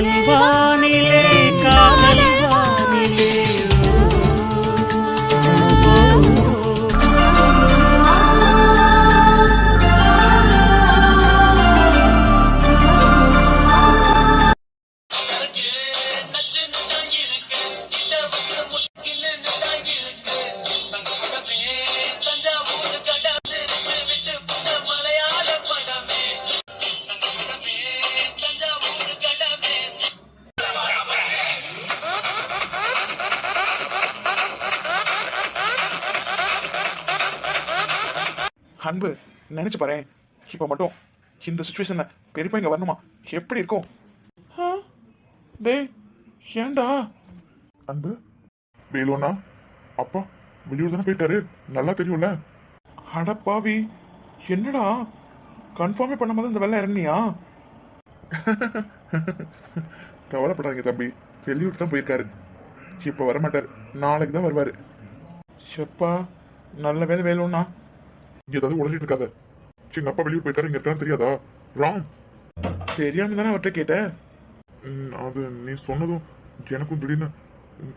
காதல் வானிலே காதல் வானிலே அன்பு நினைச்சு பாரு, இப்ப மட்டும் இந்த சுச்சுவேஷன்ல பெரியப்பா இங்க வரணுமா? எப்படி இருக்கும்? டேய் ஏண்டா அன்பு? வேலுண்ணா அப்பா வெளியூர் தானே போயிட்டாரு, நல்லா தெரியும்ல. அடப்பாவி, என்னடா கன்ஃபார்மே பண்ணாம இந்த வெள்ளம் இறங்குனியா? கவலைப்படாதீங்க தம்பி, வெளியூர் தான் போயிருக்காரு, இப்ப வரமாட்டாரு, நாளைக்கு தான் வருவாரு. செப்பா நல்ல வேலை வேலுண்ணா. ஏதாவது உடஞ்சிட்டு இருக்காத. எங்க அப்பா வெளியூர் போயிட்டாரு, இங்க இருக்கான்னு தெரியாதா? ராம் தெரியாம தானே அவர்கிட்ட கேட்டேன். அது நீ சொன்னதும் எனக்கும் திடீர்னு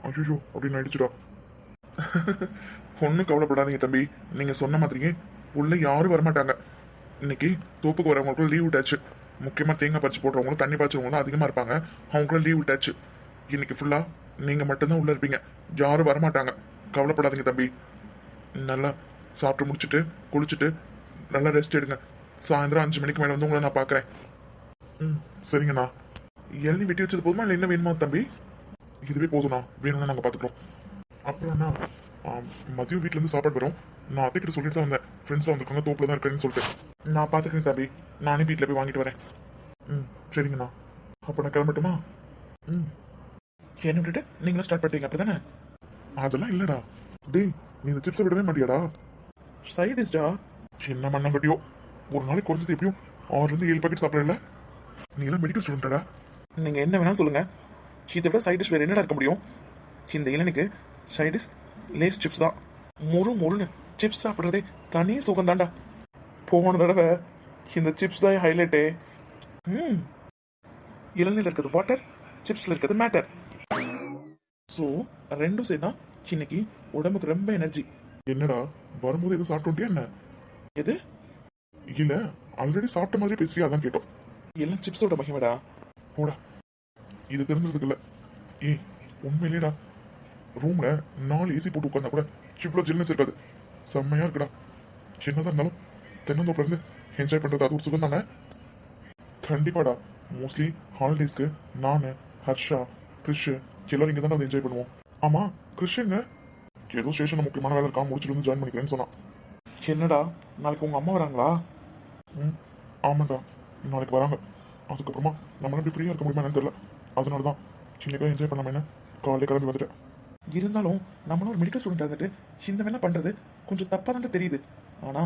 அஷுஷோ அப்படின்னு ஆயிடுச்சுடா. ஒன்றும் கவலைப்படாதீங்க தம்பி, நீங்க சொன்ன மாதிரியே உள்ள யாரும் வரமாட்டாங்க. இன்னைக்கு தோப்புக்கு வரவங்களுக்கும் லீவ் விட்டாச்சு. முக்கியமா தேங்காய் பறிச்சு போடுறவங்களும் தண்ணி பாய்ச்சவங்களும் அதிகமா இருப்பாங்க, அவங்களும் லீவ் விட்டாச்சு. இன்னைக்கு ஃபுல்லா நீங்க மட்டும்தான் உள்ள இருப்பீங்க, யாரும் வரமாட்டாங்க. கவலைப்படாதீங்க தம்பி. நல்லா சாப்பிட்டு முடிச்சுட்டு குளிச்சுட்டு நல்லா ரெஸ்ட் எடுங்க. சாயந்தரம் 5 மணிக்கு மேலே வந்து உங்களை நான் பார்க்குறேன். சரிங்கண்ணா. இளநீ வெட்டி வச்சது போதுமா இல்லை என்ன வேணுமா தம்பி? இதுவே போதும்ண்ணா, வேணும்னா நாங்கள் பார்த்துக்குறோம். அப்புறம்ண்ணா மதியம் வீட்டிலேருந்து சாப்பாடு வரும். நான் அத்தைக்கிட்ட சொல்லிட்டு தான் வந்தேன், ஃப்ரெண்ட்ஸாக வந்திருக்காங்க, தோப்பில் தான் இருக்கேன்னு சொல்லிட்டு. நான் பார்த்துக்கிறேன் தம்பி, நானே வீட்டில் போய் வாங்கிட்டு வரேன். சரிங்கண்ணா. அப்போ நான் கிளம்பட்டுமா? என்ன விட்டுட்டு நீங்களும் ஸ்டார்ட் பண்ணிட்டீங்க அப்படி தானே? அதெல்லாம் இல்லைடா. டேய் நீ இந்த சிப்ஸை விடவே மாட்டியாடா? சைடிஷ்டா. என்ன மண்ணங்கட்டியோ, ஒரு நாளைக்கு குறைஞ்சது எப்படியும் 6-7 பாக்கெட் சாப்பிடல. நீ எல்லாம் மெடிக்கல் ஸ்டூடெண்டா? நீங்க என்ன வேணாலும் சொல்லுங்க, இதை விட சைடிஷ் வேற என்னடா இருக்க முடியும்? இந்த இளனுக்கு சைடிஷ் லேஸ் சிப்ஸ் தான். முறுன்னு சிப்ஸ் சாப்பிட்றதே தனி சுகம் தாண்டா. போன தடவை இந்த சிப்ஸ் தான் ஹைலைட்டே. இளநில இருக்கிறது வாட்டர், சிப்ஸ்ல இருக்கிறது மேட்டர். ஸோ ரெண்டும் சேர்ந்தா இன்னைக்கு உடம்புக்கு ரொம்ப எனர்ஜி. என்னடா வரும்போது எதுவும் சாப்பிட்டு என்ன? எது இல்ல, ஆல்ரெடி சாப்பிட்ட மாதிரி பேசுறியா, அதான் கேட்டோம். எல்லாம் சிப்ஸோட மகிமடா. போடா, இது தெரிஞ்சதுக்கு இல்ல. ஏய் உண்மையிலேடா, ரூம்ல 4 ஏசி போட்டு உட்கார்ந்தா கூட இவ்வளவு ஜில்னஸ் இருக்காது. செம்மையா இருக்குடா. என்னதான் இருந்தாலும் தென்னந்தோப்புல இருந்து என்ஜாய் பண்றது அது ஒரு சுகம் தானே. கண்டிப்பாடா. மோஸ்ட்லி ஹாலிடேஸ்க்கு நான், ஹர்ஷா, கிறிஷ் எல்லாரும் இங்க தானே வந்து என்ஜாய் பண்ணுவோம். ஆமா கிறிஷுங்க ஏதோ ஸ்டேஷன்ல முக்கியமான வேலை இருக்கா, முடிச்சுட்டு வந்து ஜாயின் பண்ணிக்கிறேன்னு சொன்னான். என்னடா நாளைக்கு உங்க அம்மா வராங்களா? ஆமாண்டா, நாளைக்கு வராங்க. அதுக்கப்புறமா நம்மளால எப்படி ஃப்ரீயா இருக்க முடியுமா தெரியல. அதனாலதான் இன்னைக்கு என்ஜாய் பண்ணாம என்ன காலையில கிளம்பி வந்துட்டேன். இருந்தாலும் நம்மளும் ஒரு மெடிக்கல் ஸ்டூடெண்ட் இருந்துட்டு இந்த வேலை பண்றது கொஞ்சம் தப்பா தான் தெரியுது. ஆனா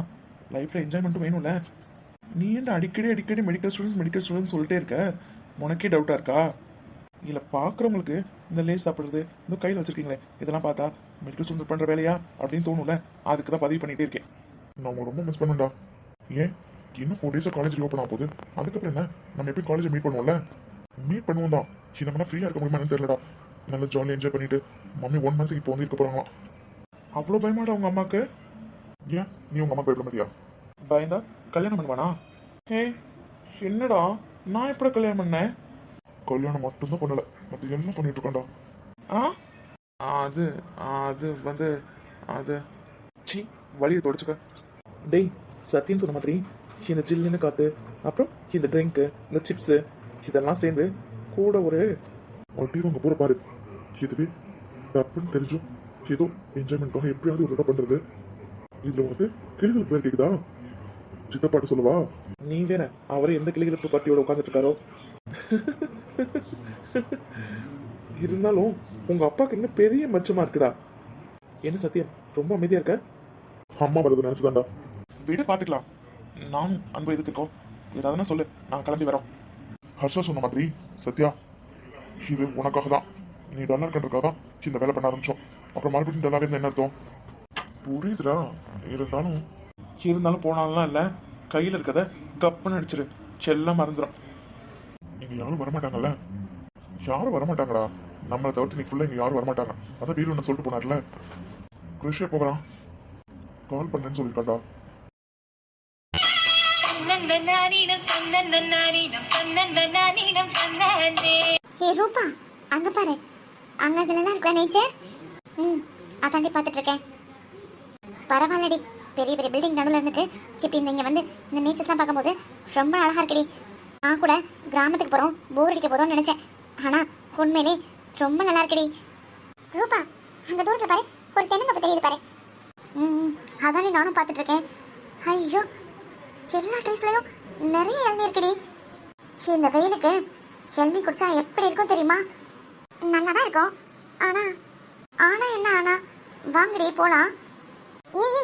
லைஃப்ல என்ஜாய்மெண்ட்டும் வேணும்ல. நீ என்ன அடிக்கடி மெடிக்கல் ஸ்டூடெண்ட் சொல்லிட்டே இருக்க? உனக்கே டவுட்டா இருக்கா? இல்ல பாக்குறவங்களுக்கு இந்த லேஸ் சாப்பிடுறது இந்த கையில் வச்சிருக்கீங்களே இதெல்லாம் பார்த்தா மெடிக்கல் ஸ்டூடெண்ட் பண்ற வேலையா அப்படின்னு தோணும்ல, அதுக்கு தான் பதிவு பண்ணிட்டே இருக்கேன். நான் உங்களை ரொம்ப மிஸ் பண்ணுவேன்டா. ஏன் இன்னும் 4 டேஸ் காலேஜ் ஓப்பன் ஆக போகுது, அதுக்கப்புறம் என்ன நம்ம எப்படி காலேஜ் மீட் பண்ணுவோம்ல? மீட் பண்ணுவோம் தான். இது நம்ம ஃப்ரீயா இருக்க முடியுமான்னு தெரியலடா. நல்லா ஜாலியாக என்ஜாய் பண்ணிட்டு மம்மி 1 மந்த்துக்கு இப்போ வந்து இருக்க போறாங்களாம். அவ்வளோ பயமாடா உங்க அம்மாக்கு? ஏன் நீ உங்க அம்மா பயப்பட மாட்டியா? பயந்தா கல்யாணம் பண்ணுவானா? ஏய் என்னடா, நான் எப்படி கல்யாணம் பண்ணேன்? கல்யாணம் மட்டும்தான் பண்ணல, மற்ற என்ன பண்ணிட்டு இருக்கேன்டா. அது அது வந்து அது சி வழியை தொடச்சுக்க. டேய் சத்தியம் சொன்ன மாதிரி இந்த ஜில்லுன்னு காத்து, அப்புறம் இந்த ட்ரிங்க்கு, இந்த சிப்ஸு இதெல்லாம் சேர்ந்து கூட ஒரு வட்டியும் உங்க பூர பாரு. இதுவே தப்புன்னு தெரிஞ்சும் ஏதோ என்ஜாய்மெண்ட்காக எப்படியாவது ஒரு இடம் பண்றது. இதுல உனக்கு கிளிகளுக்கு பேர் கேக்குதா? சித்தப்பாட்டு சொல்லுவா. நீ வேற அவரே எந்த கிளிகளுக்கு பட்டியோட உட்காந்துட்டு இருக்காரோ. இருந்தாலும் உங்க அப்பாக்கு என்ன பெரிய மச்சமா இருக்குடா. என்ன சத்தியம் ரொம்ப அமைதியா இருக்க? அம்மா வரது நினைச்சுதான்டா. வீடு பாத்துக்கலாம், நானும் அன்பு எதுக்கு இருக்கோம். ஏதாவதுனா சொல்லு, நான் கிளம்பி வரோம். ஹர்ஷா சொன்ன மாதிரி சத்யா இது உனக்காக தான். நீ டல்லா இருக்கிறதுக்காக தான் இந்த வேலை பண்ண ஆரம்பிச்சோம். அப்புறம் மறுபடியும் டல்லாவே இருந்தா என்ன அர்த்தம்? புரியுதுடா. இருந்தாலும் போனாலாம் இல்ல, கையில இருக்கத கப்புன்னு அடிச்சிரு, செல்லம் மறந்துடும். நீங்க யாரும் வரமாட்டாங்கல்ல, யாரும் வரமாட்டாங்கடா. நம்மளை தவிர்த்து நீ ஃபுல்லாக இங்கே யாரும் வரமாட்டாங்க. அதான் வீடு ஒன்று சொல்லிட்டு போனார்ல. கிருஷ்ணே போகிறான், கால் பண்ணுறேன்னு சொல்லியிருக்காண்டா. ஏ ரூபா, அங்க பாரு, அங்க அதுலலாம் இருக்க நேச்சர். அதாண்டி பார்த்துட்டு இருக்கேன். பரவாயில்லடி, பெரிய பெரிய பில்டிங் நடுவில் இருந்துட்டு இப்படி இங்கே வந்து இந்த நேச்சர்ஸ்லாம் பார்க்கும்போது ரொம்ப அழகா இருக்குடி. நான் கூட கிராமத்துக்கு போகிறோம், போர் அடிக்க போதும்னு நினச்சேன். ஆனால் உண்மையிலே ரொம்ப நல்லா இருக்குடி. ரூபா, அங்கே தூரத்தில் பாரு, ஒரு தென்னந்தோப்பு தெரியுது பாரு. அதானே நானும் பார்த்துட்டு இருக்கேன். ஐயோ, எல்லா ட்ரீஸ்லையும் நிறைய இளநீ இருக்குடி. இந்த வெயிலுக்கு இளநீ குடிச்சா எப்படி இருக்கும் தெரியுமா? நல்லா தான் இருக்கும். ஆனா என்ன ஆனா? வாங்கடி போலாம். இரு,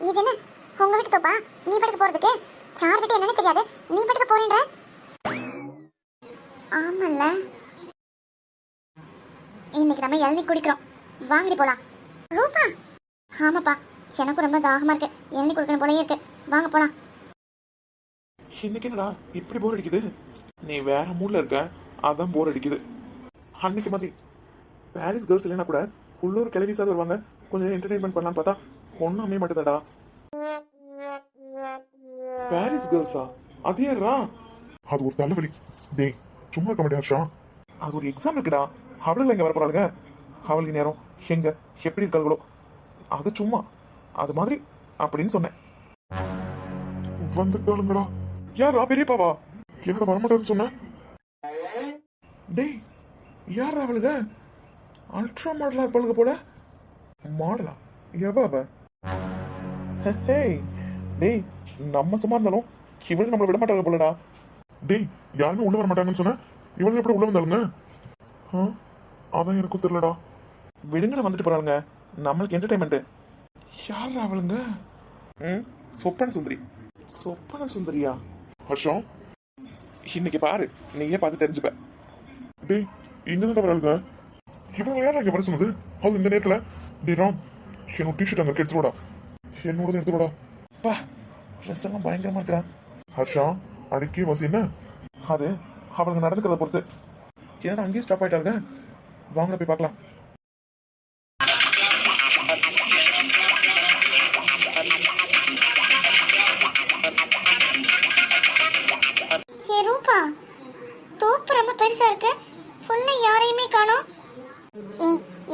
இது என்ன உங்க வீட்டு தோப்பா? நீ படுக்க போறதுக்கு யார் வீட்டு என்னன்னு தெரியாது, நீ படுக்க போறேன்ற? ஆமல்ல, இன்னைக்கு நம்ம இளநீ குடிக்கிறோம், வாங்கடி போலாம். ரூபா, ஆமாப்பா, எனக்கும் ரொம்ப தாகமா இருக்கு, இளநீ குடிக்கணும் போலயே இருக்கு, வாங்க போலாம். இன்னைக்கு என்னடா இப்படி போர் அடிக்குது? நீ வேற மூட்ல இருக்க, அதான் போர் அடிக்குது. அன்னைக்கு மாதிரி பாரிஸ் கேர்ள்ஸ் இல்லைன்னா கூட உள்ளூர் கிளவிசாது வருவாங்க, கொஞ்சம் என்டர்டைன்மெண்ட் பண்ணலான்னு பார்த்தா ஒன்றும் அமைய மாட்டேதாடா. பாரிஸ் கேர்ள்ஸா? அது யாரா? அது ஒரு தலைவலி. டேய் சும்மா இருக்க மாட்டேன் ஹர்ஷா, அது ஒரு எக்ஸாம் இருக்குடா. அவளுங்க எங்க வர போறாளுங்க? அவளுக்கு நேரம் எங்க எப்படி இருக்காங்களோ, அது சும்மா அது மாதிரி அப்படின்னு சொன்னேன். வந்துட்டாளுங்கடா. யாரா? பெரியப்பாவா? என்னடா வரமாட்டேன்னு சொன்ன? டேய் யாரா அவளுங்க? அல்ட்ரா மாடலா இருப்பாளுங்க போல. மாடலா? எவ அவ? டேய் நம்ம சும்மா இருந்தாலும் இவளுக்கு நம்மளை விட மாட்டாங்க போலடா. டேய் யாருமே உள்ள வர மாட்டாங்கன்னு சொன்ன, இவளுக்கு எப்படி உள்ள வந்தாளுங்க? அதான் எனக்கும் தெரியலடா. விடுங்கட வந்துட்டு போறாளுங்க, நம்மளுக்கு என்டர்டைன்மெண்ட். யாரா அவளுங்க? சொப்பன சுந்தரி. சொப்பன சுந்தரியா? ஹர்ஷம் இன்னைக்கு பாரு, நீயே பார்த்து தெரிஞ்சுப்ப. டேய் இங்க தான் வராளுங்க. இவங்க யாரா இங்க வர சொன்னது? அது இந்த நேரத்துல? டேய் ராம், என்னோட டிஷர்ட் அங்க எடுத்துடா, என்னோட எடுத்துடா. பா, ட்ரெஸ் எல்லாம் பயங்கரமா இருக்கா. ஹர்ஷா அடிக்கே வாசி என்ன? அது அவளுங்க நடந்துக்கிறத பொறுத்து. என்னடா அங்கேயே ஸ்டாப் ஆயிட்டாங்க, வாங்க போய் பார்க்கலாம். ரூபா, தோப்பு ரொம்ப பெருசா இருக்கு, ஃபுல்லா யாரையுமே காணோம்.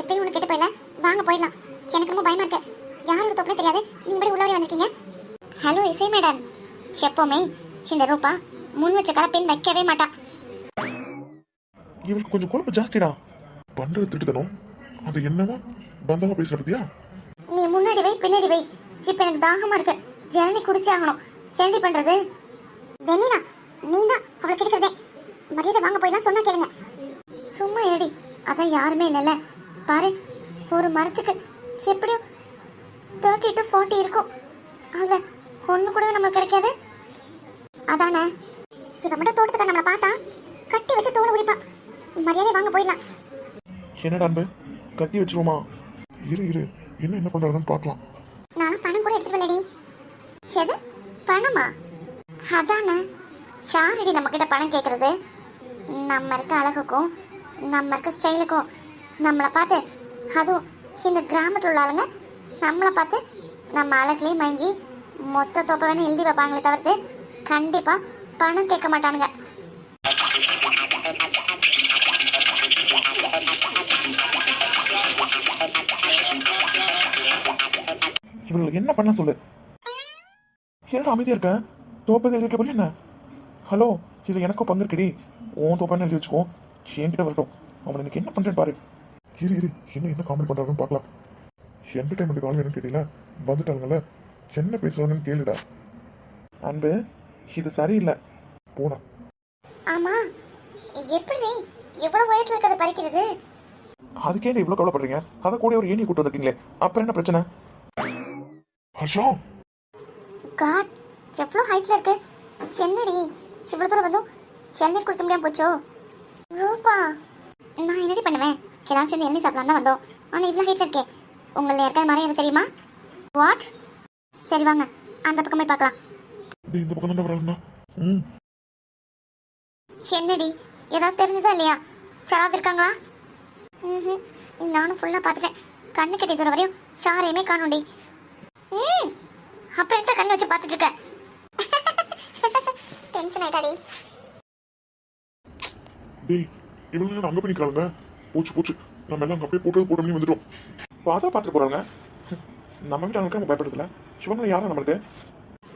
எப்பயும் உனக்கு கேட்டு போயிடல, வாங்க போயிடலாம். எனக்கு ரொம்ப பயமா இருக்கு, யாரோட தோப்புனே தெரியாது, நீங்க எப்படி உள்ளாரி வந்திருக்கீங்க? ஹலோ இசை மேடம், எப்பவுமே இந்த ரூபா முன் வச்ச கால பின் வைக்கவே மாட்டா. இவளுக்கு கொஞ்சம் கொழுப்பு ஜாஸ்திடா. பண்றது திட்டுதனும், அது என்னவோ பந்தமா பேசுற பத்தியா? நீ முன்னாடி வை பின்னாடி வை, இப்ப எனக்கு தாகமா இருக்கு, இளநீ குடிச்சே ஆகணும். இளநீ பண்றது வெண்ணிலா, நீ தான் அவளை கிடைக்கிறதே. மரியாதை வாங்க போயிடலாம், சொன்னா கேளுங்க. சும்மா ஏடி, அதான் யாருமே இல்லைல்ல. பாரு, ஒரு மரத்துக்கு எப்படியும் 30 to 40 இருக்கும், அதுல ஒண்ணு கூட நமக்கு கிடைக்காது. அதானே, இப்ப மட்டும் தோட்டத்துக்கு நம்மளை பார்த்தா கட்டி வச்சு தோலை உரிப்பான். மரியாதை வாங்க போயிடலாம். என்னடா அன்பு, கட்டி வச்சிருவோமா? இரு என்ன பண்றாங்கன்னு பார்க்கலாம். நானும் பணம் கூட எடுத்துட்டு வரலடி. எது பணமா? அதானே, யாரடி நம்ம கிட்ட பணம் கேட்கறது? நம்ம இருக்க அழகுக்கும் நம்ம இருக்க ஸ்டைலுக்கும் நம்மளை பார்த்து, அதுவும் இந்த கிராமத்தில் உள்ள ஆளுங்க நம்மளை பார்த்து நம்ம அழகுலேயும் மயங்கி மொத்த தொப்பை வேணும் எழுதி வைப்பாங்களே தவிர்த்து கண்டிப்பா பணம் கேட்க மாட்டானுங்க. இவங்களுக்கு என்ன பண்ண சொல்லு. ஏன் அமைதியா இருக்க? தோப்பதை எழுதி வைக்க போறியா என்ன? ஹலோ, இது எனக்கும் பங்கு இருக்குடி. உன் தோப்பான்னு எழுதி வச்சுக்கோ, என்கிட்ட வரட்டும். அவனை எனக்கு என்ன பண்றேன்னு பாரு. இரு என்ன காமெடி பண்றாங்கன்னு பார்க்கலாம். என்டர்டைன்மெண்ட் கால் வேணும்னு கேட்டீங்களா, வந்துட்டாங்கல்ல, என்ன பேசுறாங்கன்னு கேளுடா. அன்பு, இது சரியில்லை, போடா. ஆமா, எப்படி எவ்வளவு வயசுல இருக்கிறத பறிக்கிறது? அதுக்கே இவ்வளவு கவலைப்படுறீங்க? அதை கூட ஒரு ஏணி கூட்டு வந்திருக்கீங்களே, அப்புறம் என்ன பிரச்சனை? ஹர்ஷா, காட், எவ்வளவு ஹைட்ல இருக்கு. என்னடி இவ்வளவு தூரம் வந்தும் இளநீர் குடிக்க முடியாம போச்சோ? ரூபா, நான் என்னடி பண்ணுவேன்? எல்லாரும் சேர்ந்து இளநீர் சாப்பிடலாம் தான் வந்தோம், ஆனா இவ்வளவு ஹைட்ல இருக்கே. உங்களை யாருக்காவது மரம் எனக்கு தெரியுமா? வாட்? சரி வாங்க, அந்த பக்கம் போய் பார்க்கலாம். இந்த பக்கம் தான் வராங்க. என்னடி ஏதாவது தெரிஞ்சதா இல்லையா? யாராவது இருக்காங்களா? ம், நானும் ஃபுல்லாக பார்த்துட்டேன். கண்ணு கட்டி தூரம் வரையும் யாரையுமே காணும்டி. ம், அப்புறம் என்ன கண்ணு வச்சு பார்த்துட்டு இருக்க? டென்ஷன் ஆயிட்டாடி. டேய் இவங்க அங்க போய் நிக்கிறாங்க. போச்சு போச்சு, நம்ம எல்லாம் அங்க அப்படியே போட்டு வந்துட்டோம். பார்த்தா பார்த்துட்டு போறாங்க. நம்ம வீட்டு அவங்களுக்கு நம்ம பயப்படுறதுல இவங்க யாரும் நம்மளுக்கு.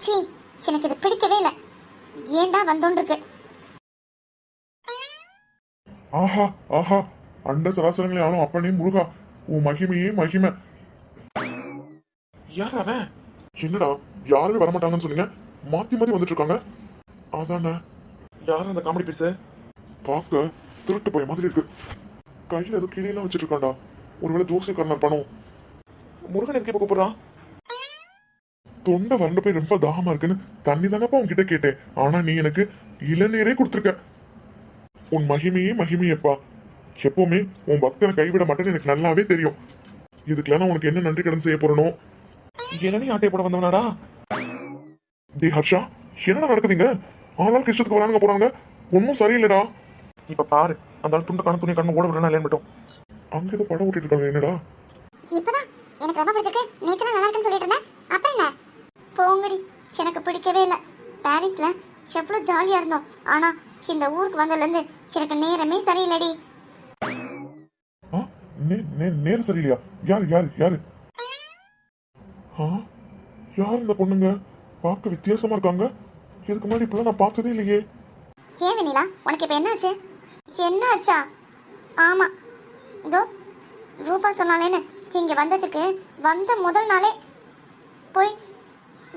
சீ, எனக்கு இது பிடிக்கவே இல்லை. ஏன்டா வந்தோன்னு இருக்கு. ஆஹா ஆஹா, அண்ட சராசரங்களே ஆனும் அப்பனே முருகா, உன் மகிமையே மகிமை. யார் அவன்? என்னடா யாருமே வரமாட்டாங்கன்னு சொன்னீங்க, மாத்தி மாத்தி வந்துட்டு இருக்காங்க. அதானே யாரும் அந்த காமெடி பீஸ் பார்க்க திருட்டு போய மாதிரி இருக்கு. கையில ஏதோ கிளியெல்லாம் வச்சுட்டு இருக்காண்டா. ஒருவேளை ஜோசியக்காரன் பணம். முருகன் எதுக்கு இப்ப கூப்பிடுறான்? தொண்டை வறண்டு போய் ரொம்ப தாகமா இருக்குன்னு தண்ணி தானப்பா உன்கிட்ட கேட்டேன். ஆனா நீ எனக்கு இளநீரே கொடுத்துருக்க. உன் மகிமையே மகிமையப்பா. எப்பவுமே உன் பக்தனை கைவிட மாட்டேன்னு எனக்கு நல்லாவே தெரியும். இதுக்கெல்லாம் நான் உனக்கு என்ன நன்றி கடன் செய்ய போறனோ. இளநீ ஆட்டையை போட வந்தவனாடா. டி ஹர்ஷா, என்னடா நடக்குதுங்க? ஆனாலும் இஷ்டத்துக்கு வரானுங்க போறாங்க, ஒன்னும் சரியில்லைடா. இப்ப பாரு, அந்த துண்டு கணக்கு துணி கண்ணு ஓட விடணும் இல்லைன்னு மட்டும். அங்க ஏதோ படம் ஓட்டிட்டு இருக்காங்க. என்னடா? இப்பதான் எனக்கு ரொம்ப பிடிச்சிருக்கு. நேத்துல நல்லா இருக்குன்னு சொல்லிட்டு இருந்தேன். அப்ப என்ன? போங்கடி, எனக்கு பிடிக்கவே இல்லை. பாரிஸ்ல எவ்வளவு ஜாலியா இருந்தோம். ஆனா இந்த ஊருக்கு வந்ததுல இருந்து எனக்கு நேரமே சரியில்லடி. நேரம் சரியில்லையா? யாரு யாரு யாரு? யார் இந்த பொண்ணுங்க? பார்க்க வித்தியாசமா இருக்காங்க. இதுக்கு முன்னாடி இப்பெல்லாம் நான் பார்த்ததே இல்லையே. ஏன் வெண்ணிலா, உனக்கு இப்ப என்னாச்சு? என்ன ஆச்சா? ஆமா, இதோ ரூபா சொன்னாலேன்னு இங்க வந்ததுக்கு வந்த முதல் நாளே போய்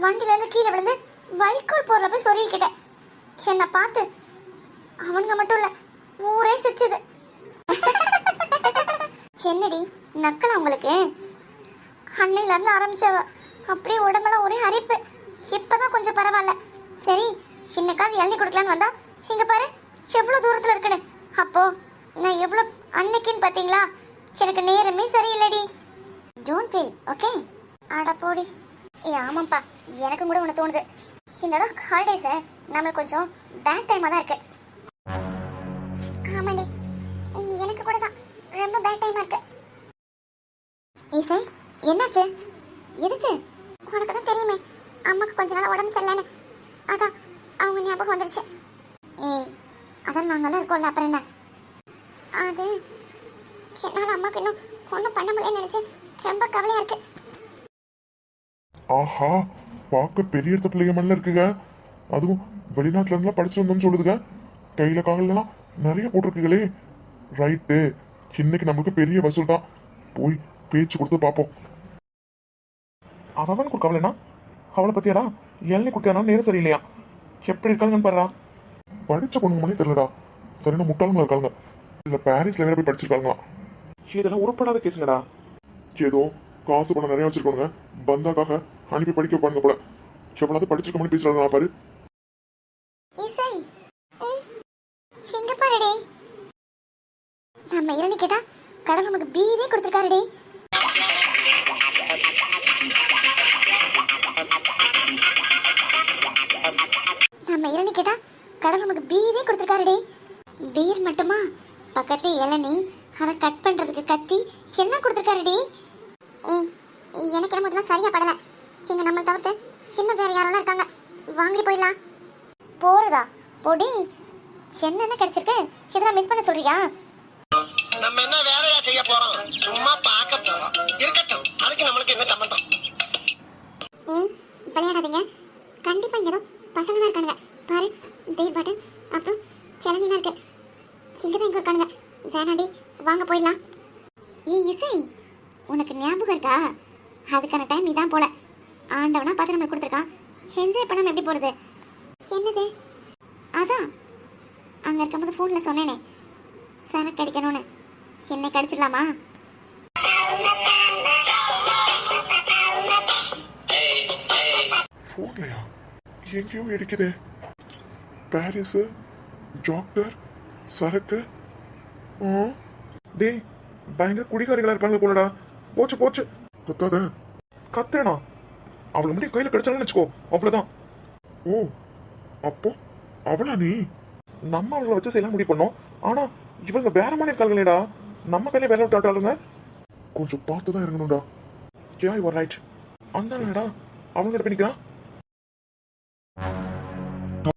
வண்டியில இருந்து கீழே விழுந்து வைக்கோல் போர்ல போய் சொருகிக்கிட்டேன். என்னை பார்த்து அவனுங்க மட்டும் இல்ல, ஊரே சிரிச்சுது. என்னடி நக்கலா உங்களுக்கு? அன்னையில இருந்து ஆரம்பிச்சவ அப்படியே உடம்பெல்லாம் ஒரே அரிப்பு. இப்பதான் கொஞ்சம் பரவாயில்ல. சரி, இன்னைக்காவது இளநீ கொடுக்கலான்னு வந்தா இங்க பாரு எவ்வளவு தூரத்துல இருக்குன்னு. அப்போ நான் எவ்வளவு அன்னைக்குன்னு பாத்தீங்களா? எனக்கு நேரமே சரியில்லடி. Don't feel okay. ஆடா போடி. ஆமாப்பா, எனக்கும் கூட ஒன்று தோணுது. இந்த ஹாலிடேஸை நம்மளுக்கு கொஞ்சம் பேட் டைமாக தான் இருக்கு. ஆமாண்டி, எனக்கு கூட தான் ரொம்ப பேட் டைமாக இருக்கு. ஈசை, என்னாச்சு? எதுக்கு? உனக்கு தான் தெரியுமே, அம்மாக்கு கொஞ்ச நாள் உடம்பு சரியில்லைன்னு. அதான் அவங்க ஞாபகம் வந்துருச்சு. ஏய், அதான் நாங்கெல்லாம் இருக்கோம்ல, அப்புறம் என்ன? அது என்னால் அம்மாவுக்கு இன்னும் ஒன்றும் பண்ண முடியலன்னு நினச்சி ரொம்ப கவலையாக இருக்கு. ஆஹா, பார்க்க பெரிய இடத்த பிள்ளைங்க மண்ணில் இருக்குங்க. அதுவும் வெளிநாட்டுல இருந்தா படிச்சு வந்தோம்னு சொல்லுதுங்க. கையில காலெல்லாம் நிறைய போட்டிருக்குங்களே. ரைட்டு, இன்னைக்கு நம்மளுக்கு பெரிய வசூல் தான். போய் பேச்சு கொடுத்து பார்ப்போம். அவனுக்கு ஒரு கவலைனா அவளை பத்தியாடா? இளநீ குடிக்காதனால நேரம் சரியில்லையா? எப்படி இருக்காங்கன்னு பாருடா. படிச்ச பொண்ணுங்க மணி தெரியலடா, சரியான முட்டாளமா இருக்காங்க. இல்ல பாரிஸ்ல வேற போய் படிச்சிருக்காங்களா? இதெல்லாம் உருப்படாத கேசுங்கடா. ஏதோ காசு பணம் நிறைய வச்சிருக்கோங்க, பந்தாக்காக அனுப்பி படிக்க பாருங்க போல. எவ்வளவு படிச்சிருக்க மாதிரி பேசுறாங்க பாரு. இசை, எங்க பாருடே. நம்ம இளநீ கேட்டா கடவுள் நமக்கு பீரே கொடுத்துருக்காருடே. நம்ம இளநீ கேட்டா கடவுள் நமக்கு பீரே கொடுத்துருக்காருடே. பீர் மட்டுமா, பக்கத்துல இளநீ, அதை கட் பண்றதுக்கு கத்தி எல்லாம் கொடுத்துருக்காருடே. எனக்கு என்ன முதல்ல சரியா படல. இங்க நம்ம தவிர்த்து இன்னும் வேற யாரெல்லாம் இருக்காங்க. வாங்கி போயிடலாம். போறதா? போடி, என்னென்ன கிடைச்சிருக்கு? இதெல்லாம் மிஸ் பண்ண சொல்றியா? நம்ம என்ன வேலையா செய்ய போறோம்? சும்மா பார்க்க போறோம். இருக்கட்டும், அதுக்கு நம்மளுக்கு என்ன சம்பந்தம்? விளையாடாதீங்க. கண்டிப்பா இங்க ஏதோ பசங்க தான் இருக்கானுங்க. பாரு, பீர் பாட்டில் அப்புறம் கிளம்பிலாம் இருக்கு. இங்கதான் இங்க இருக்கானுங்க. வேணாடி, வாங்க போயிடலாம். இசை, உனக்கு ஞாபகம் இருக்கா? அதுக்கான டைம் இதான் போல. ஆண்டவனா பார்த்து நம்மளுக்கு கொடுத்துருக்கான். என்ஜாய் பண்ணாம எப்படி போறது? என்னது? அதான் அங்க இருக்கும்போது போன்ல சொன்னேனே, சரக்கு அடிக்கணும்னு. என்னை கடிச்சிடலாமா? போன்லையா? எங்கேயோ இடிக்குதே. பாரிஸ், டாக்டர், சரக்கு. டேய், பயங்கர குடிகாரிகளா இருப்பாங்க போலடா. போச்சு போச்சு. கத்தாத. கத்துறனா? அவளை முடிய கையில கிடைச்சாலும் வச்சுக்கோ, அவ்வளவுதான். ஓ, அப்போ அவளா நீ? நம்ம அவளை வச்சு செய்யலாம் முடிவு பண்ணோம். ஆனா இவங்க வேற மாதிரி இருக்காங்களேடா, நம்ம கையில வேலை விட்டு ஆட்டாளுங்க. கொஞ்சம் பார்த்து தான் இறங்கணும்டா. Yeah you are right. அந்த அவங்ககிட்ட போய் நிக்கிறான்.